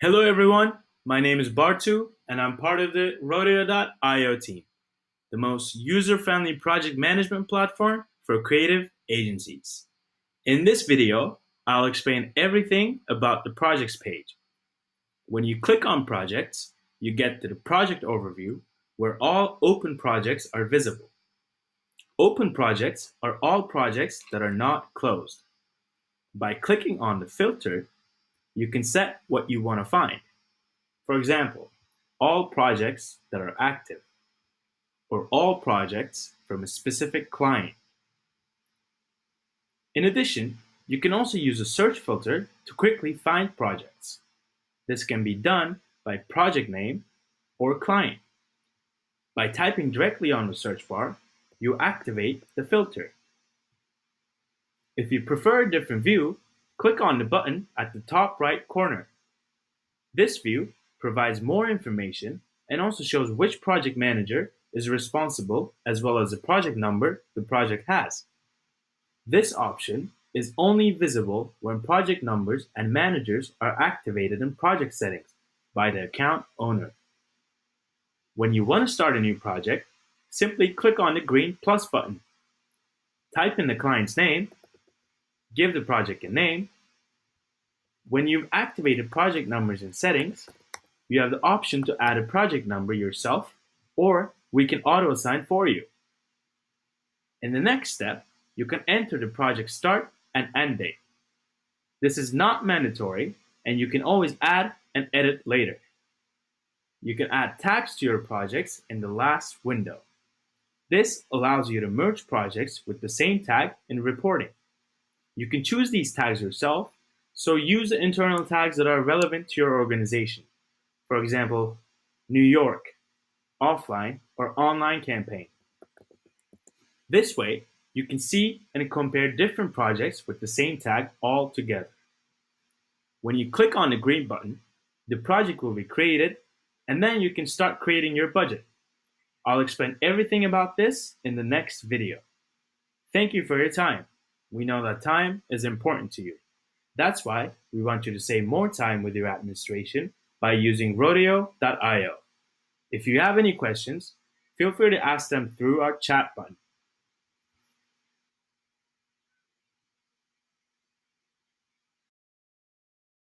Hello everyone, my name is Bartu and I'm part of the Rodeo.io team, the most user-friendly project management platform for creative agencies. In this video, I'll explain everything about the projects page. When you click on projects, you get to the project overview where all open projects are visible. Open projects are all projects that are not closed. By clicking on the filter, you can set what you want to find. For example, all projects that are active, or all projects from a specific client. In addition, you can also use a search filter to quickly find projects. This can be done by project name or client. By typing directly on the search bar, you activate the filter. If you prefer a different view, click on the button at the top right corner. This view provides more information and also shows which project manager is responsible as well as the project number the project has. This option is only visible when project numbers and managers are activated in project settings by the account owner. When you want to start a new project, simply click on the green plus button. Type in the client's name, give the project a name. When you've activated project numbers in settings, you have the option to add a project number yourself, or we can auto-assign for you. In the next step, you can enter the project start and end date. This is not mandatory, and you can always add and edit later. You can add tags to your projects in the last window. This allows you to merge projects with the same tag in reporting. You can choose these tags yourself, so use the internal tags that are relevant to your organization. For example, New York, offline, or online campaign. This way, you can see and compare different projects with the same tag all together. When you click on the green button, the project will be created, and then you can start creating your budget. I'll explain everything about this in the next video. Thank you for your time. We know that time is important to you. That's why we want you to save more time with your administration by using Rodeo.io. If you have any questions, feel free to ask them through our chat button.